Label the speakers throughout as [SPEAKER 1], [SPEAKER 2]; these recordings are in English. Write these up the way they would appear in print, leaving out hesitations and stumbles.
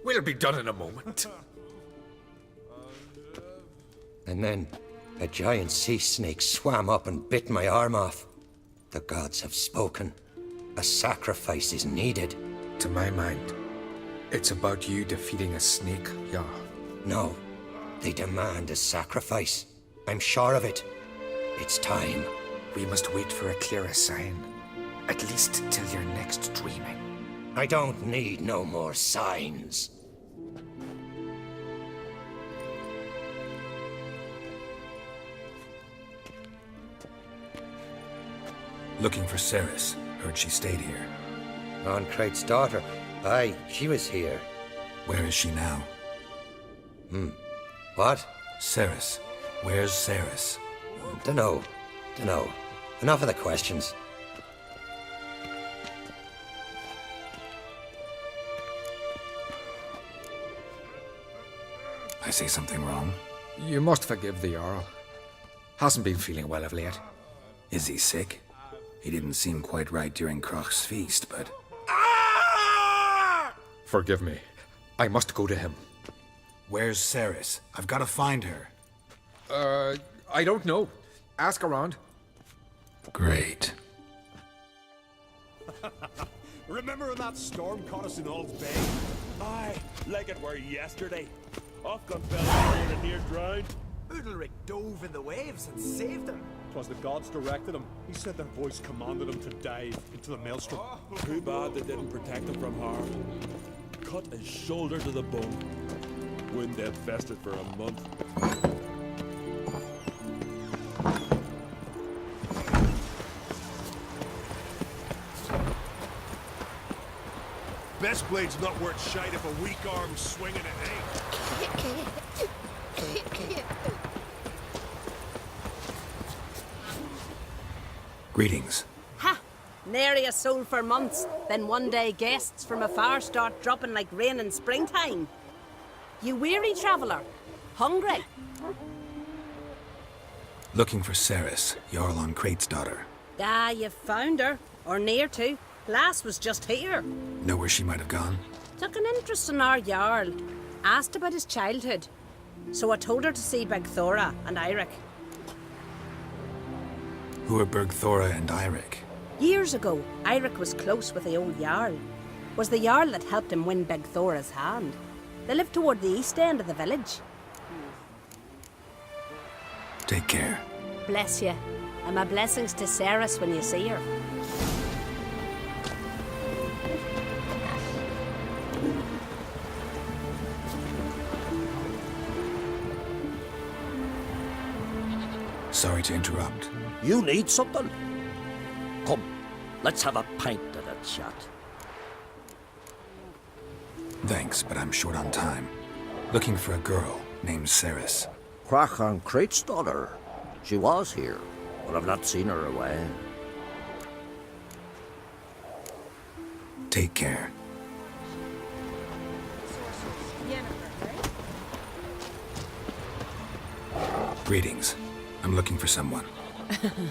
[SPEAKER 1] We'll be done in a moment.
[SPEAKER 2] And then a giant sea snake swam up and bit my arm off. The gods have spoken. A sacrifice is needed.
[SPEAKER 1] To my mind, it's about you defeating a snake, Jarl.
[SPEAKER 2] No, they demand a sacrifice. I'm sure of it. It's time.
[SPEAKER 1] We must wait for a clearer sign. At least till your next dreaming.
[SPEAKER 2] I don't need no more signs.
[SPEAKER 3] Looking for Ceres. Heard she stayed here.
[SPEAKER 2] On Craig's daughter. Aye, she was here.
[SPEAKER 3] Where is she now?
[SPEAKER 2] What?
[SPEAKER 3] Ceres. Where's Ceres?
[SPEAKER 2] Dunno. Enough of the questions.
[SPEAKER 3] I say something wrong?
[SPEAKER 1] You must forgive the Jarl. Hasn't been feeling well of late.
[SPEAKER 3] Is he sick? He didn't seem quite right during Crach's feast, but...
[SPEAKER 1] Forgive me. I must go to him.
[SPEAKER 3] Where's Ceres? I've got to find her.
[SPEAKER 1] I don't know. Ask around.
[SPEAKER 3] Great.
[SPEAKER 4] Remember when that storm caught us in Ald's Bay? Aye, like it were yesterday. Off got fell and near drowned.
[SPEAKER 5] Udalric dove in the waves and saved them.
[SPEAKER 4] 'Twas the gods directed him. He said their voice commanded him to dive into the maelstrom. Too bad they didn't protect him from harm. Cut his shoulder to the bone. Wound had festered for a month. Best blade's not worth shite if a weak arm's swinging it ain't.
[SPEAKER 3] Greetings.
[SPEAKER 6] Ha! Nary a soul for months. Then one day guests from afar start dropping like rain in springtime. You weary traveller? Hungry?
[SPEAKER 3] Looking for Ceres, Jarl on Craig's daughter.
[SPEAKER 6] Ah, you've found her. Or near to. Lass was just here.
[SPEAKER 3] Know where she might have gone?
[SPEAKER 6] Took an interest in our Jarl. Asked about his childhood. So I told her to see Bergthora and Eirik.
[SPEAKER 3] Who are Bergthora and Eirik?
[SPEAKER 6] Years ago, Eirik was close with the old Jarl. Was the Jarl that helped him win Bergthora's hand. They lived toward the east end of the village.
[SPEAKER 3] Take care.
[SPEAKER 6] Bless you. And my blessings to Ceres when you see her.
[SPEAKER 3] Sorry to interrupt.
[SPEAKER 7] You need something? Come, let's have a pint and a chat.
[SPEAKER 3] Thanks, but I'm short on time. Looking for a girl named Ceres.
[SPEAKER 7] Crach on Craig's daughter. She was here, but I've not seen her away.
[SPEAKER 3] Take care. Greetings. I'm looking for someone.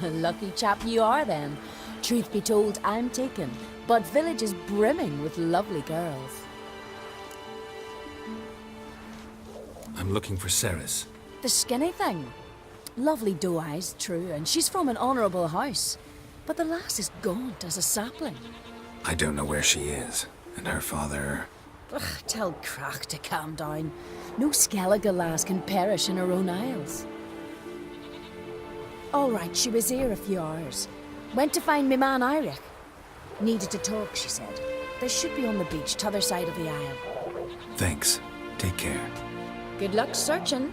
[SPEAKER 8] Lucky chap you are then. Truth be told, I'm taken, but village is brimming with lovely girls.
[SPEAKER 3] I'm looking for Ceres.
[SPEAKER 8] The skinny thing. Lovely doe eyes, true, and she's from an honourable house. But the lass is gaunt as a sapling.
[SPEAKER 3] I don't know where she is, and her father...
[SPEAKER 8] Ugh, tell Crach to calm down. No Skellige lass can perish in her own isles. All right, she was here a few hours. Went to find me man Eirik. Needed to talk, she said. They should be on the beach, t'other side of the isle.
[SPEAKER 3] Thanks. Take care.
[SPEAKER 8] Good luck searching.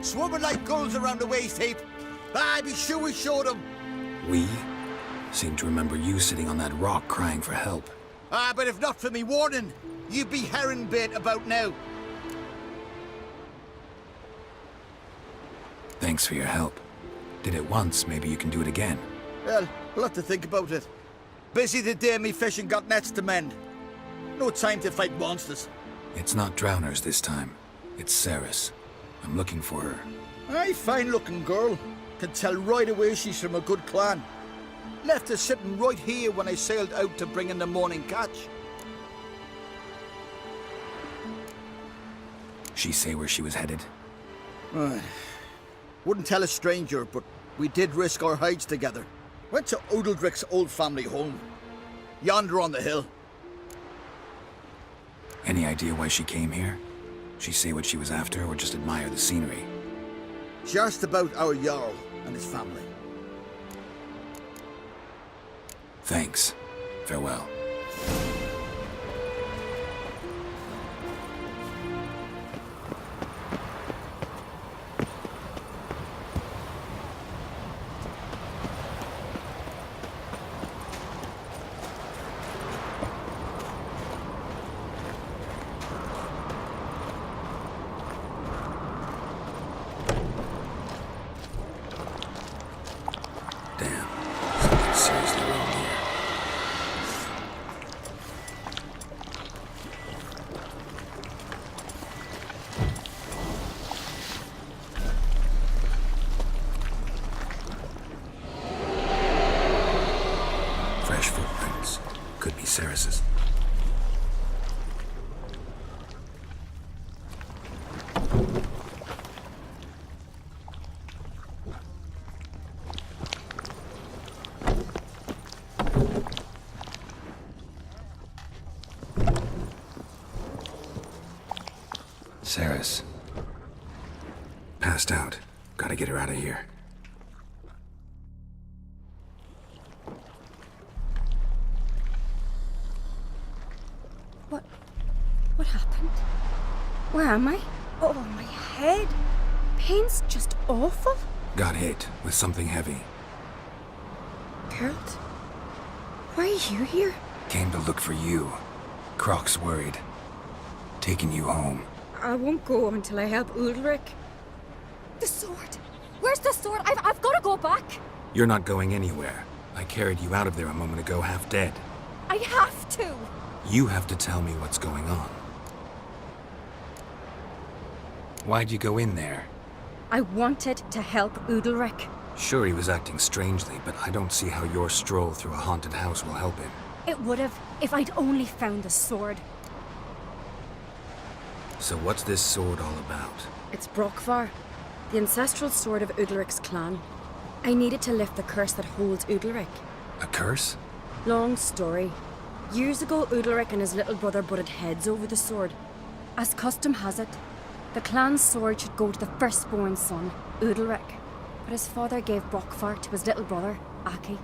[SPEAKER 5] Swarming like gulls around the waste heap. Aye, be sure we showed them.
[SPEAKER 3] We? Seem to remember you sitting on that rock crying for help.
[SPEAKER 9] Ah, but if not for me warning, you'd be herring bait about now.
[SPEAKER 3] Thanks for your help. Did it once, maybe you can do it again.
[SPEAKER 9] Well, we'll have to think about it. Busy the day me fishing got nets to mend. No time to fight monsters.
[SPEAKER 3] It's not drowners this time. It's Ceres. I'm looking for her.
[SPEAKER 9] Aye, fine-looking girl. Can tell right away she's from a good clan. Left her sitting right here when I sailed out to bring in the morning catch.
[SPEAKER 3] She say where she was headed?
[SPEAKER 9] Wouldn't tell a stranger, but we did risk our hides together. Went to Udaldric's old family home. Yonder on the hill.
[SPEAKER 3] Any idea why she came here? She say what she was after, or just admire the scenery?
[SPEAKER 9] She asked about our Jarl and his family.
[SPEAKER 3] Thanks. Farewell. Damn. Something's seriously wrong here. Fresh footprints. Could be Ceres's. Ceres. Passed out. Gotta get her out of here.
[SPEAKER 8] What happened? Where am I? Oh, my head. Pain's just awful.
[SPEAKER 3] Got hit with something heavy.
[SPEAKER 8] Geralt? Why are you here?
[SPEAKER 3] Came to look for you. Croc's worried. Taking you home.
[SPEAKER 8] I won't go until I help Udalric. The sword! Where's the sword? I've got to go back!
[SPEAKER 3] You're not going anywhere. I carried you out of there a moment ago, half dead.
[SPEAKER 8] I have to!
[SPEAKER 3] You have to tell me what's going on. Why'd you go in there?
[SPEAKER 8] I wanted to help Udalric.
[SPEAKER 3] Sure, he was acting strangely, but I don't see how your stroll through a haunted house will help him.
[SPEAKER 8] It would have if I'd only found the sword.
[SPEAKER 3] So what's this sword all about?
[SPEAKER 8] It's Brokvar, the ancestral sword of Udalric's clan. I needed to lift the curse that holds Udalric.
[SPEAKER 3] A curse?
[SPEAKER 8] Long story. Years ago, Udalric and his little brother butted heads over the sword. As custom has it, the clan's sword should go to the firstborn son, Udalric. But his father gave Brokvar to his little brother, Aki.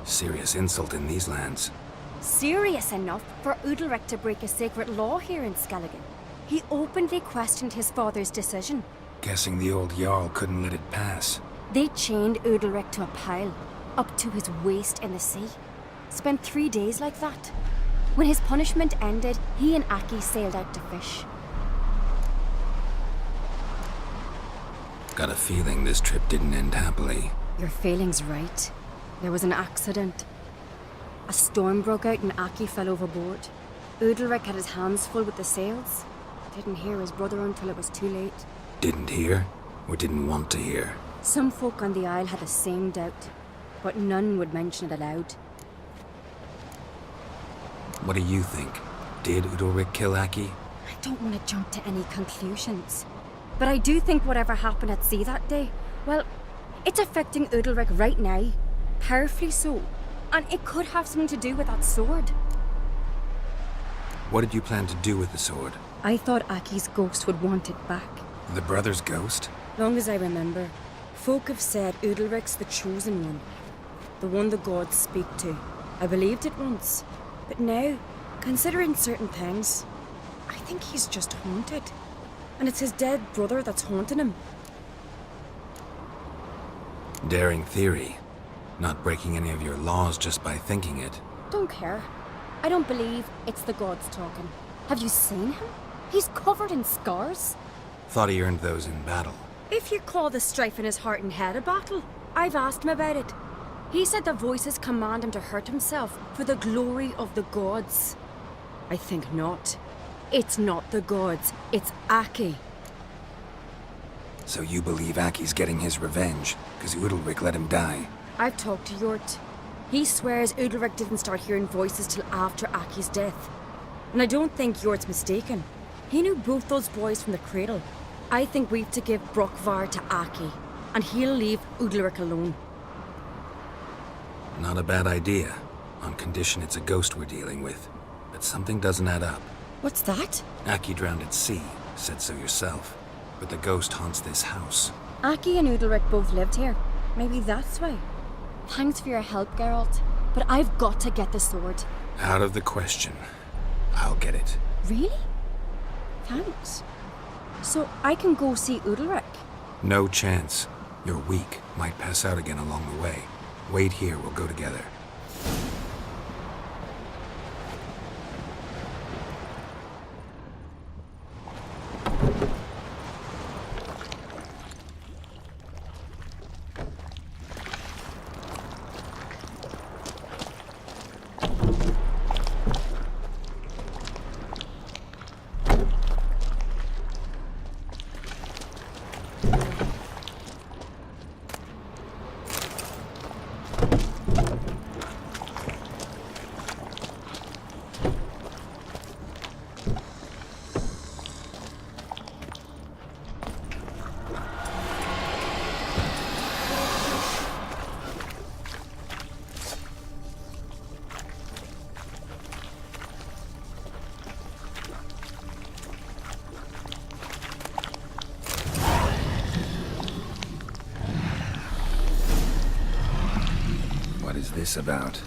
[SPEAKER 3] Serious insult in these lands.
[SPEAKER 8] Serious enough for Udalric to break a sacred law here in Skelligan. He openly questioned his father's decision.
[SPEAKER 3] Guessing the old Jarl couldn't let it pass.
[SPEAKER 8] They chained Udalric to a pile, up to his waist in the sea. Spent 3 days like that. When his punishment ended, he and Aki sailed out to fish.
[SPEAKER 3] Got a feeling this trip didn't end happily.
[SPEAKER 8] Your feeling's right. There was an accident. A storm broke out and Aki fell overboard. Udalric had his hands full with the sails. Didn't hear his brother until it was too late.
[SPEAKER 3] Didn't hear, or didn't want to hear?
[SPEAKER 8] Some folk on the Isle had the same doubt, but none would mention it aloud.
[SPEAKER 3] What do you think? Did Udalric kill Aki?
[SPEAKER 8] I don't want to jump to any conclusions. But I do think whatever happened at sea that day, well, it's affecting Udalric right now. Powerfully so. And it could have something to do with that sword.
[SPEAKER 3] What did you plan to do with the sword?
[SPEAKER 8] I thought Aki's ghost would want it back.
[SPEAKER 3] The brother's ghost?
[SPEAKER 8] Long as I remember, folk have said Udalric's the chosen one. The one the gods speak to. I believed it once. But now, considering certain things, I think he's just haunted. And it's his dead brother that's haunting him.
[SPEAKER 3] Daring theory. Not breaking any of your laws just by thinking it.
[SPEAKER 8] Don't care. I don't believe it's the gods talking. Have you seen him? He's covered in scars.
[SPEAKER 3] Thought he earned those in battle.
[SPEAKER 8] If you call the strife in his heart and head a battle, I've asked him about it. He said the voices command him to hurt himself for the glory of the gods. I think not. It's not the gods, it's Aki.
[SPEAKER 3] So you believe Aki's getting his revenge, because Udalric let him die?
[SPEAKER 8] I've talked to Yort. He swears Udalric didn't start hearing voices till after Aki's death. And I don't think Yort's mistaken. He knew both those boys from the cradle. I think we've to give Brokvar to Aki, and he'll leave Udalric alone.
[SPEAKER 3] Not a bad idea, on condition it's a ghost we're dealing with. But something doesn't add up.
[SPEAKER 8] What's that?
[SPEAKER 3] Aki drowned at sea, said so yourself. But the ghost haunts this house.
[SPEAKER 8] Aki and Udalric both lived here. Maybe that's why. Thanks for your help, Geralt. But I've got to get the sword.
[SPEAKER 3] Out of the question. I'll get it.
[SPEAKER 8] Really? Thanks. So I can go see Udalric?
[SPEAKER 3] No chance. You're weak. Might pass out again along the way. Wait here, we'll go together. What is this about?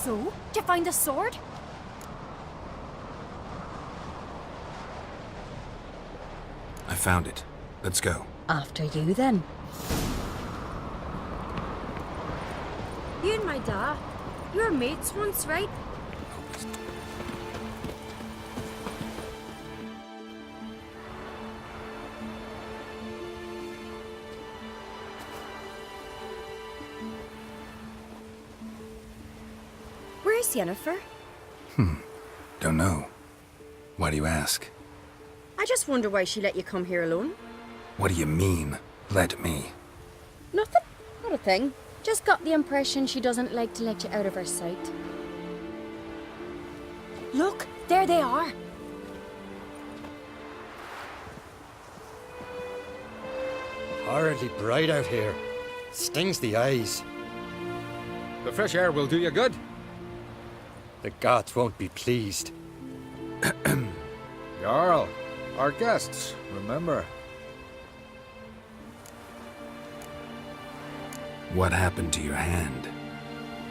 [SPEAKER 8] So, did you find the sword?
[SPEAKER 3] I found it. Let's go.
[SPEAKER 8] After you, then. You and my dad, you were mates once, right? Where's Yennefer?
[SPEAKER 3] Don't know. Why do you ask?
[SPEAKER 8] I just wonder why she let you come here alone.
[SPEAKER 3] What do you mean, let me?
[SPEAKER 8] Nothing. Not a thing. Just got the impression she doesn't like to let you out of her sight. Look, there they are.
[SPEAKER 2] Horribly bright out here. Stings the eyes.
[SPEAKER 10] The fresh air will do you good.
[SPEAKER 2] The gods won't be pleased.
[SPEAKER 10] Jarl, our guests, remember.
[SPEAKER 3] What happened to your hand?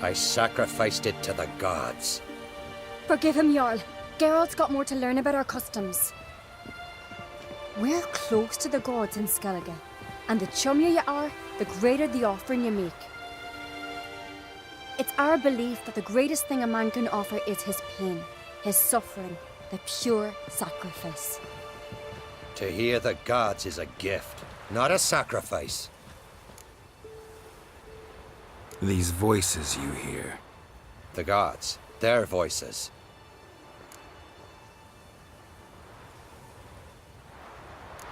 [SPEAKER 2] I sacrificed it to the gods.
[SPEAKER 8] Forgive him, Jarl. Geralt's got more to learn about our customs. We're close to the gods in Skellige, and the chummier you are, the greater the offering you make. It's our belief that the greatest thing a man can offer is his pain, his suffering, the pure sacrifice.
[SPEAKER 2] To hear the gods is a gift, not a sacrifice.
[SPEAKER 3] These voices you hear.
[SPEAKER 2] The gods, their voices.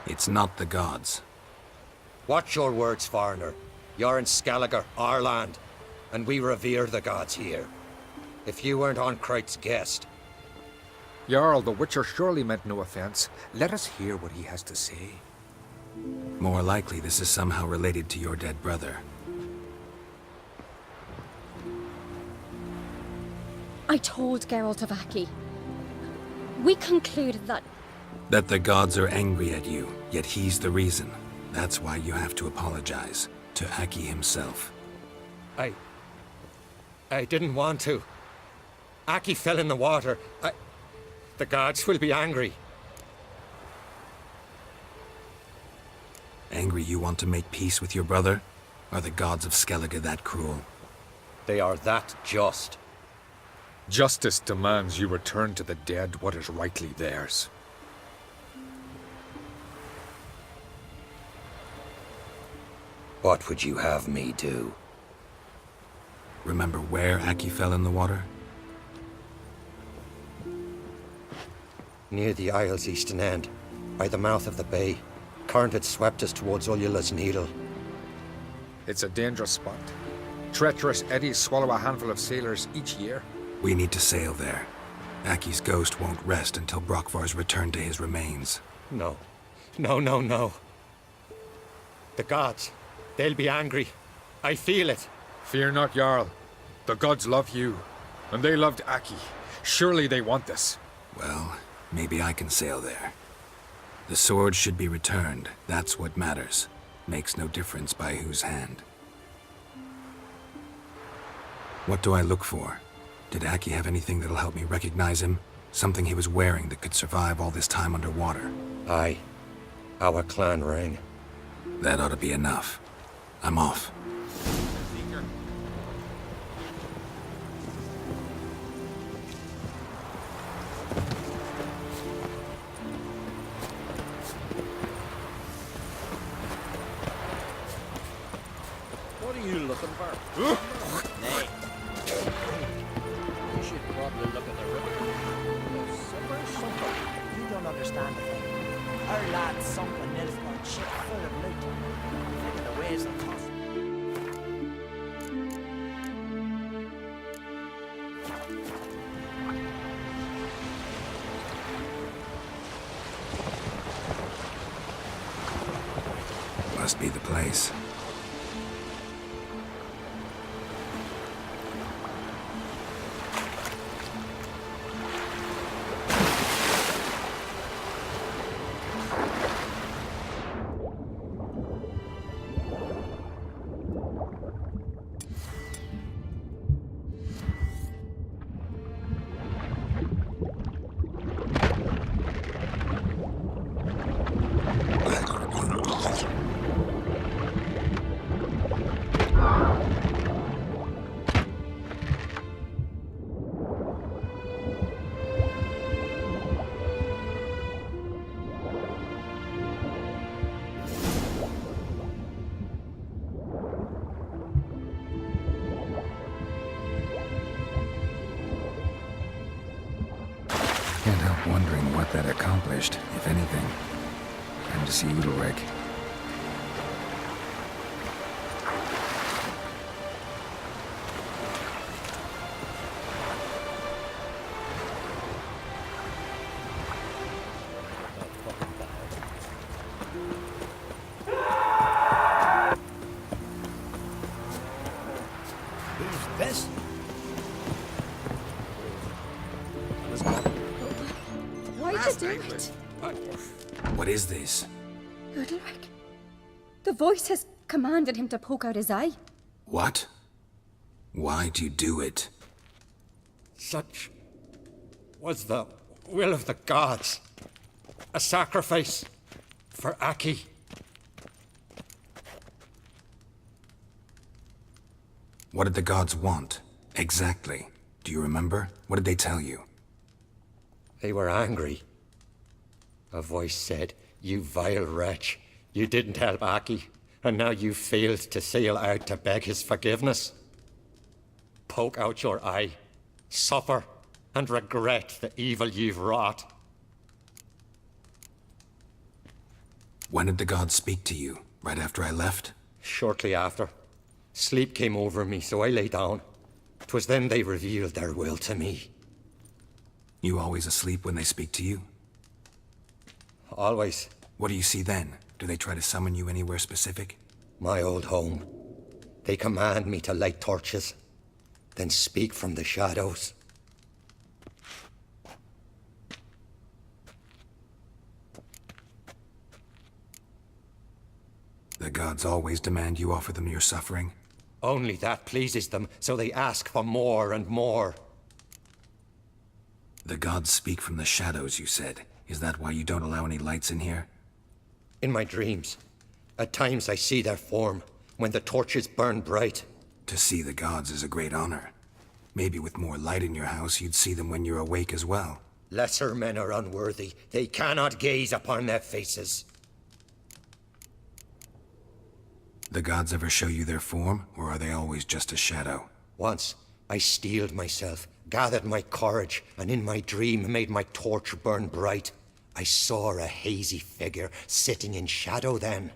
[SPEAKER 3] It's not the gods.
[SPEAKER 2] Watch your words, foreigner. You're in Skelliger, our land, and we revere the gods here. If you weren't Onkreit's guest...
[SPEAKER 10] Jarl, the Witcher surely meant no offense. Let us hear what he has to say.
[SPEAKER 3] More likely this is somehow related to your dead brother.
[SPEAKER 8] I told Geralt of Aki. We concluded that...
[SPEAKER 3] That the gods are angry at you, yet he's the reason. That's why you have to apologize. To Aki himself.
[SPEAKER 2] I didn't want to. Aki fell in the water. The gods will be angry.
[SPEAKER 3] Angry you want to make peace with your brother? Are the gods of Skellige that cruel?
[SPEAKER 2] They are that just.
[SPEAKER 10] Justice demands you return to the dead what is rightly theirs.
[SPEAKER 2] What would you have me do?
[SPEAKER 3] Remember where Aki fell in the water?
[SPEAKER 2] Near the Isle's eastern end, by the mouth of the bay. Current had swept us towards Ullula's Needle.
[SPEAKER 10] It's a dangerous spot. Treacherous eddies swallow a handful of sailors each year.
[SPEAKER 3] We need to sail there. Aki's ghost won't rest until Brokvar's returned to his remains.
[SPEAKER 2] No. No. The gods, they'll be angry. I feel it.
[SPEAKER 10] Fear not, Jarl. The gods love you, and they loved Aki. Surely they want this.
[SPEAKER 3] Well, maybe I can sail there. The sword should be returned. That's what matters. Makes no difference by whose hand. What do I look for? Did Aki have anything that'll help me recognize him? Something he was wearing that could survive all this time underwater?
[SPEAKER 2] Aye. Our clan ring.
[SPEAKER 3] That ought to be enough. I'm off.
[SPEAKER 7] What are you looking for? Nay. You should probably look at the river. The silver something.
[SPEAKER 5] You don't understand a thing. Our lads sunk a Nilfgaard ship full of loot. I'm thinking the waves will toss.
[SPEAKER 3] Must be the place. Can't help wondering what that accomplished, if anything. Time to see Udalric.
[SPEAKER 5] Who's this?
[SPEAKER 8] Why'd you do it?
[SPEAKER 3] What is this?
[SPEAKER 8] Udalric. The voice has commanded him to poke out his eye.
[SPEAKER 3] What? Why'd you do it?
[SPEAKER 2] Such was the will of the gods. A sacrifice for Aki.
[SPEAKER 3] What did the gods want? Exactly. Do you remember? What did they tell you?
[SPEAKER 2] They were angry. A voice said, "You vile wretch, you didn't help Aki, and now you failed to sail out to beg his forgiveness. Poke out your eye, suffer, and regret the evil you've wrought."
[SPEAKER 3] When did the gods speak to you? Right after I left?
[SPEAKER 2] Shortly after. Sleep came over me, so I lay down. 'Twas then they revealed their will to me.
[SPEAKER 3] You always asleep when they speak to you?
[SPEAKER 2] Always.
[SPEAKER 3] What do you see then? Do they try to summon you anywhere specific?
[SPEAKER 2] My old home. They command me to light torches, then speak from the shadows.
[SPEAKER 3] The gods always demand you offer them your suffering?
[SPEAKER 2] Only that pleases them, so they ask for more and more.
[SPEAKER 3] The gods speak from the shadows, you said. Is that why you don't allow any lights in here?
[SPEAKER 2] In my dreams, at times I see their form, when the torches burn bright.
[SPEAKER 3] To see the gods is a great honor. Maybe with more light in your house, you'd see them when you're awake as well.
[SPEAKER 2] Lesser men are unworthy. They cannot gaze upon their faces.
[SPEAKER 3] The gods ever show you their form, or are they always just a shadow?
[SPEAKER 2] Once, I steeled myself, gathered my courage, and in my dream made my torch burn bright. I saw a hazy figure sitting in shadow then.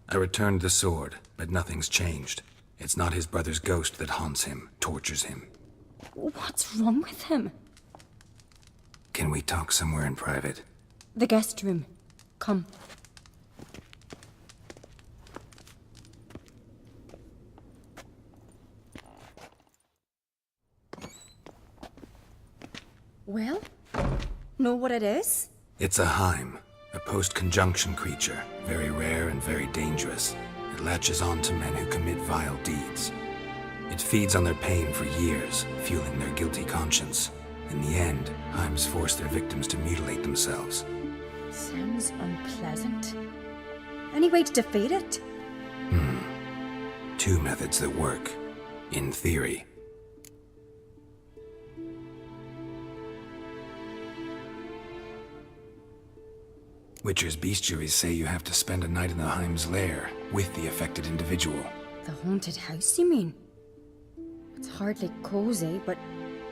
[SPEAKER 3] I returned the sword, but nothing's changed. It's not his brother's ghost that haunts him, tortures him.
[SPEAKER 8] What's wrong with him?
[SPEAKER 3] Can we talk somewhere in private?
[SPEAKER 8] The guest room. Come. Well, know what it is?
[SPEAKER 3] It's a Heim, a post-conjunction creature, very rare and very dangerous. It latches on to men who commit vile deeds. It feeds on their pain for years, fueling their guilty conscience. In the end, Heims force their victims to mutilate themselves.
[SPEAKER 8] Sounds unpleasant. Any way to defeat it?
[SPEAKER 3] Two methods that work. In theory. Witcher's bestiaries say you have to spend a night in the Heim's lair with the affected individual.
[SPEAKER 8] The haunted house, you mean? It's hardly cozy, but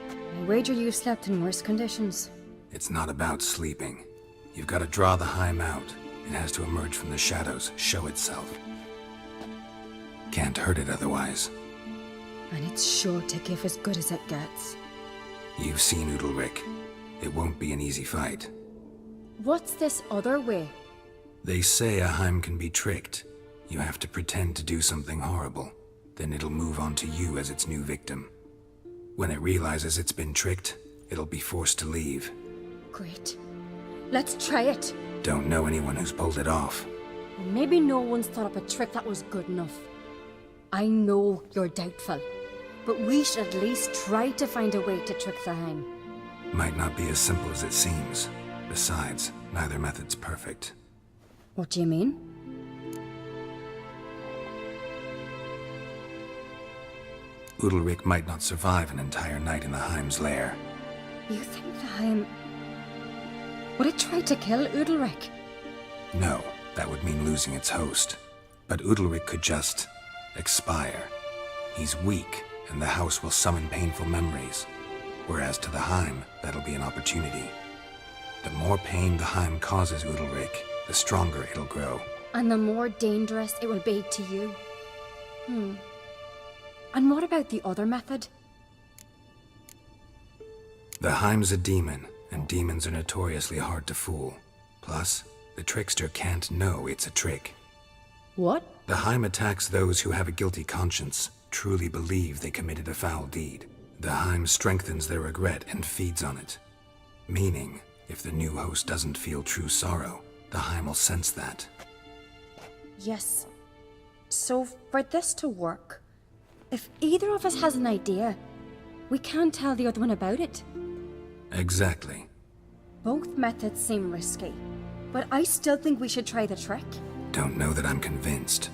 [SPEAKER 8] I wager you've slept in worse conditions.
[SPEAKER 3] It's not about sleeping. You've got to draw the Heim out. It has to emerge from the shadows, show itself. Can't hurt it otherwise.
[SPEAKER 8] And it's sure to give as good as it gets.
[SPEAKER 3] You've seen Udalric. It won't be an easy fight.
[SPEAKER 8] What's this other way?
[SPEAKER 3] They say a Heim can be tricked. You have to pretend to do something horrible. Then it'll move on to you as its new victim. When it realizes it's been tricked, it'll be forced to leave.
[SPEAKER 8] Great. Let's try it.
[SPEAKER 3] Don't know anyone who's pulled it off.
[SPEAKER 8] Well, maybe no one's thought up a trick that was good enough. I know you're doubtful, but we should at least try to find a way to trick the Heim.
[SPEAKER 3] Might not be as simple as it seems. Besides, neither method's perfect.
[SPEAKER 8] What do you mean?
[SPEAKER 3] Udalric might not survive an entire night in the Heim's lair.
[SPEAKER 8] You think the Heim... Would it try to kill Udalric?
[SPEAKER 3] No, that would mean losing its host. But Udalric could just... expire. He's weak, and the house will summon painful memories. Whereas to the Heim, that'll be an opportunity. The more pain the Heim causes Udalric, the stronger it'll grow.
[SPEAKER 8] And the more dangerous it will be to you. And what about the other method?
[SPEAKER 3] The Heim's a demon, and demons are notoriously hard to fool. Plus, the trickster can't know it's a trick.
[SPEAKER 8] What?
[SPEAKER 3] The Heim attacks those who have a guilty conscience, truly believe they committed a foul deed. The Heim strengthens their regret and feeds on it. Meaning, if the new host doesn't feel true sorrow, the Heim will sense that.
[SPEAKER 8] Yes. So, for this to work, if either of us has an idea, we can't tell the other one about it.
[SPEAKER 3] Exactly.
[SPEAKER 8] Both methods seem risky, but I still think we should try the trick.
[SPEAKER 3] Don't know that I'm convinced.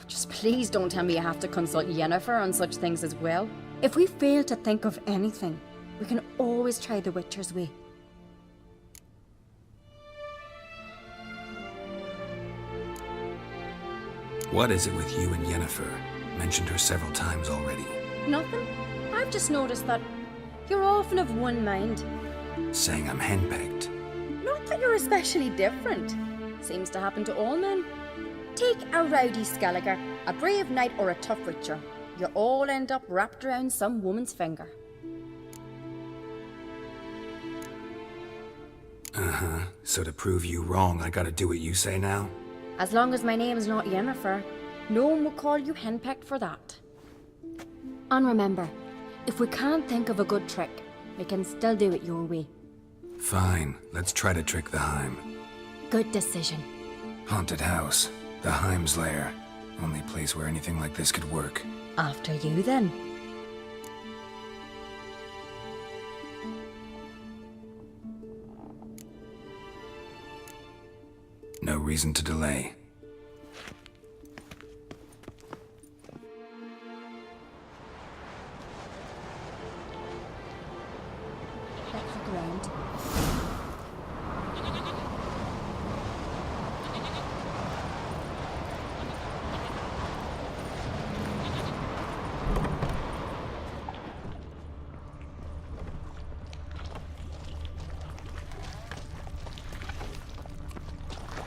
[SPEAKER 8] Just please don't tell me you have to consult Yennefer on such things as well. If we fail to think of anything, we can always try the Witcher's way.
[SPEAKER 3] What is it with you and Yennefer? Mentioned her several times already.
[SPEAKER 8] Nothing. I've just noticed that you're often of one mind.
[SPEAKER 3] Saying I'm henpecked.
[SPEAKER 8] Not that you're especially different. Seems to happen to all men. Take a rowdy Skelliger, a brave knight, or a tough witcher. You all end up wrapped around some woman's finger.
[SPEAKER 3] Uh-huh. So to prove you wrong, I gotta do what you say now?
[SPEAKER 8] As long as my name's not Yennefer, no one will call you henpecked for that. And remember, if we can't think of a good trick, we can still do it your way.
[SPEAKER 3] Fine, let's try to trick the Heim.
[SPEAKER 8] Good decision.
[SPEAKER 3] Haunted house. The Heim's lair. Only place where anything like this could work.
[SPEAKER 8] After you, then.
[SPEAKER 3] No reason to delay.
[SPEAKER 8] Let's look around.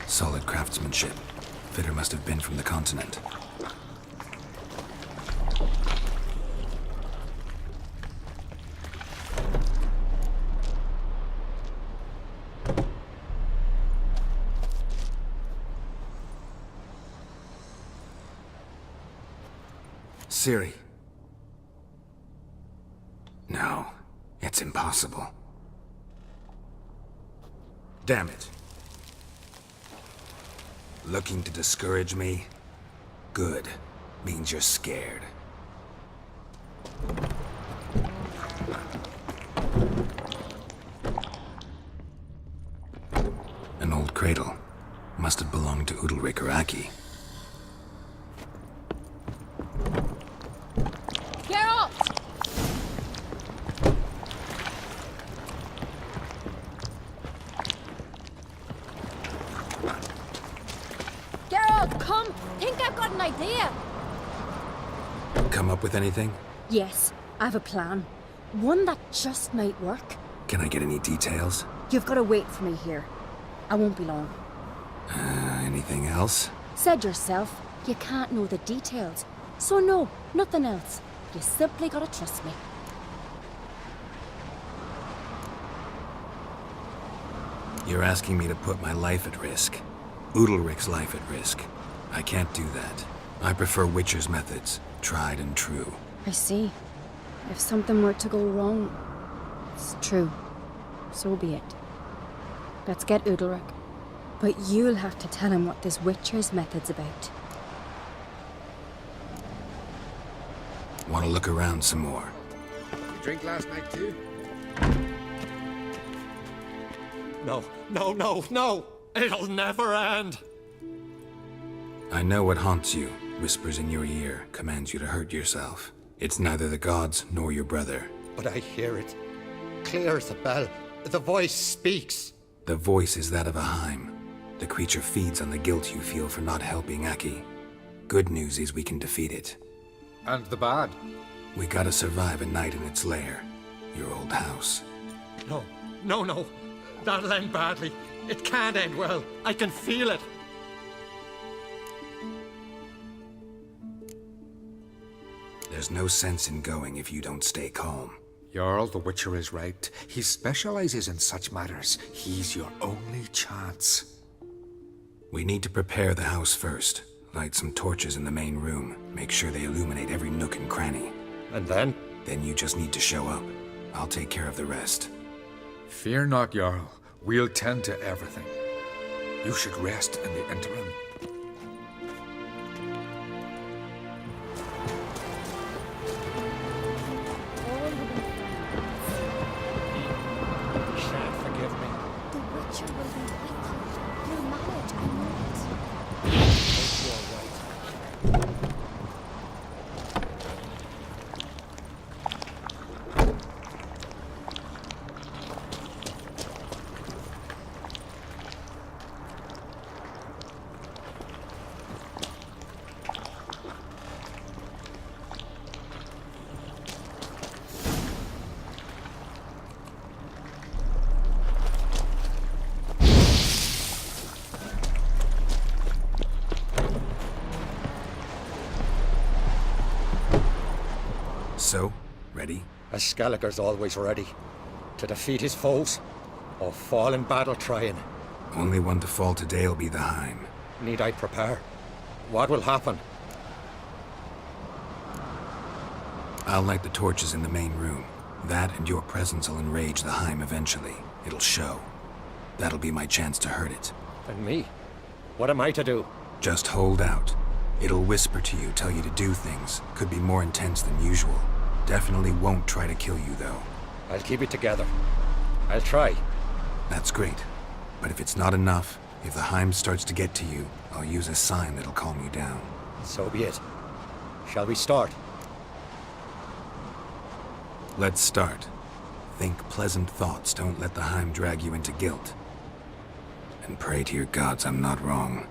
[SPEAKER 3] Solid craftsmanship. Fitter must have been from the continent. Ciri. No, it's impossible. Damn it. Looking to discourage me? Good. Means you're scared. An old cradle. Must have belonged to Udalric or Aki.
[SPEAKER 8] Geralt! Geralt, come! Think I've got an idea!
[SPEAKER 3] Come up with anything?
[SPEAKER 8] Yes, I have a plan. One that just might work.
[SPEAKER 3] Can I get any details?
[SPEAKER 8] You've got to wait for me here. I won't be long.
[SPEAKER 3] Anything else?
[SPEAKER 8] Said yourself, you can't know the details. So no, nothing else. You simply gotta trust me.
[SPEAKER 3] You're asking me to put my life at risk. Udalric's life at risk. I can't do that. I prefer Witcher's methods, tried and true.
[SPEAKER 8] I see. If something were to go wrong, it's true. So be it. Let's get Udalric. But you'll have to tell him what this Witcher's method's about.
[SPEAKER 3] Want to look around some more?
[SPEAKER 10] You drink last night too?
[SPEAKER 2] No, no, no, no! It'll never end!
[SPEAKER 3] I know what haunts you, whispers in your ear, commands you to hurt yourself. It's neither the gods nor your brother.
[SPEAKER 2] But I hear it. Clear as a bell. The voice speaks.
[SPEAKER 3] The voice is that of a Heim. The creature feeds on the guilt you feel for not helping Aki. Good news is we can defeat it.
[SPEAKER 10] And the bad?
[SPEAKER 3] We gotta survive a night in its lair. Your old house.
[SPEAKER 2] No, no, no. That'll end badly. It can't end well. I can feel it.
[SPEAKER 3] There's no sense in going if you don't stay calm.
[SPEAKER 10] Jarl, the Witcher is right. He specializes in such matters. He's your only chance.
[SPEAKER 3] We need to prepare the house first. Light some torches in the main room. Make sure they illuminate every nook and cranny.
[SPEAKER 2] And then?
[SPEAKER 3] Then you just need to show up. I'll take care of the rest.
[SPEAKER 10] Fear not, Jarl. We'll tend to everything. You should rest in the interim.
[SPEAKER 2] You shan't forgive me.
[SPEAKER 8] The Witcher will be with you. You'll manage, I know it.
[SPEAKER 2] You're right.
[SPEAKER 3] So, ready?
[SPEAKER 2] A Skelliger's always ready. To defeat his foes, or fall in battle trying.
[SPEAKER 3] Only one to fall today will be the Heim.
[SPEAKER 2] Need I prepare? What will happen?
[SPEAKER 3] I'll light the torches in the main room. That and your presence will enrage the Heim eventually. It'll show. That'll be my chance to hurt it.
[SPEAKER 2] And me? What am I to do?
[SPEAKER 3] Just hold out. It'll whisper to you, tell you to do things. Could be more intense than usual. Definitely won't try to kill you, though.
[SPEAKER 2] I'll keep it together. I'll try.
[SPEAKER 3] That's great. But if it's not enough, if the Heim starts to get to you, I'll use a sign that'll calm you down.
[SPEAKER 2] So be it. Shall we start?
[SPEAKER 3] Let's start. Think pleasant thoughts, don't let the Heim drag you into guilt. And pray to your gods I'm not wrong.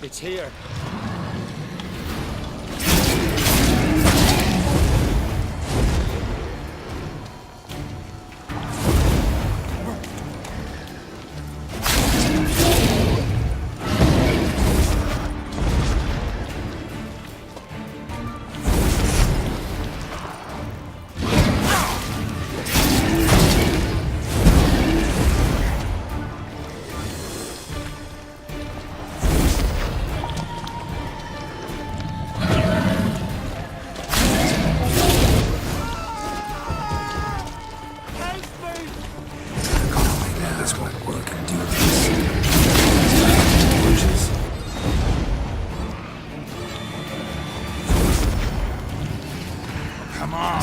[SPEAKER 2] It's here.
[SPEAKER 3] This won't work and do this. Torches. Come on.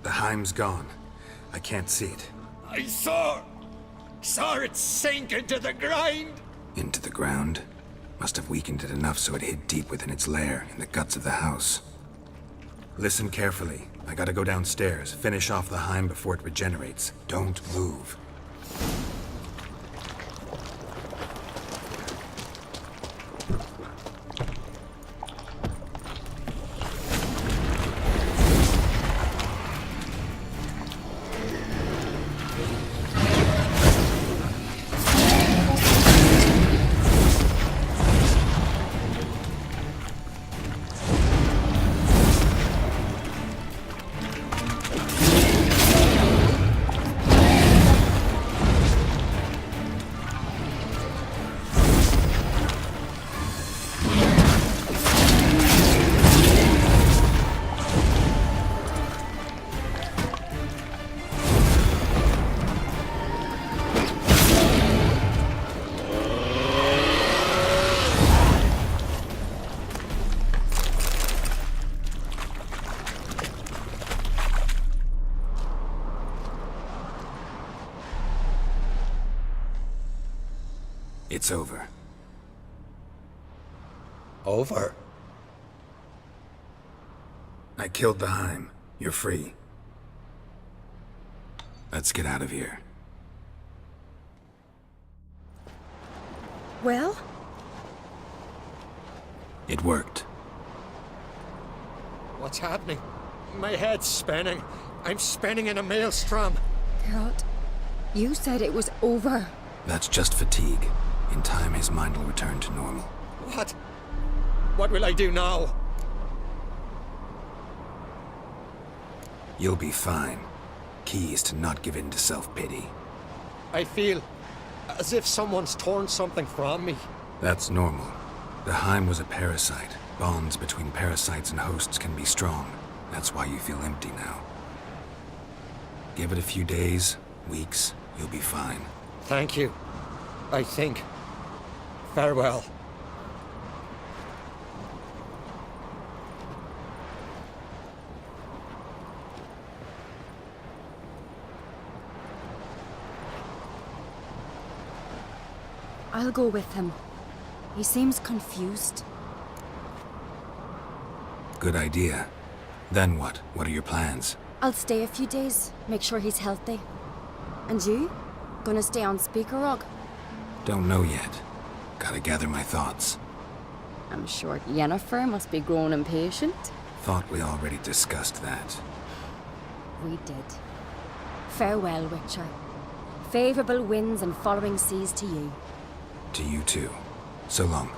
[SPEAKER 3] The Heim's gone. I can't see it.
[SPEAKER 2] I saw it sink into the ground.
[SPEAKER 3] Into the ground? Must have weakened it enough so it hid deep within its lair, in the guts of the house. Listen carefully. I gotta go downstairs, finish off the Heim before it regenerates. Don't move. It's over.
[SPEAKER 2] Over?
[SPEAKER 3] I killed the Heim. You're free. Let's get out of here.
[SPEAKER 8] Well?
[SPEAKER 3] It worked.
[SPEAKER 2] What's happening? My head's spinning. I'm spinning in a maelstrom.
[SPEAKER 8] Geralt, you said it was over.
[SPEAKER 3] That's just fatigue. In time, his mind will return to normal.
[SPEAKER 2] What? What will I do now?
[SPEAKER 3] You'll be fine. Key is to not give in to self-pity.
[SPEAKER 2] I feel as if someone's torn something from me.
[SPEAKER 3] That's normal. The Heim was a parasite. Bonds between parasites and hosts can be strong. That's why you feel empty now. Give it a few days, weeks, you'll be fine.
[SPEAKER 2] Thank you. I think. Farewell.
[SPEAKER 8] I'll go with him. He seems confused.
[SPEAKER 3] Good idea. Then what? What are your plans?
[SPEAKER 8] I'll stay a few days, make sure he's healthy. And you? Gonna stay on speaker, Rog?
[SPEAKER 3] Don't know yet. Gotta gather my thoughts.
[SPEAKER 8] I'm sure Yennefer must be growing impatient.
[SPEAKER 3] Thought we already discussed that.
[SPEAKER 8] We did. Farewell, Witcher. Favourable winds and following seas to you.
[SPEAKER 3] To you too. So long.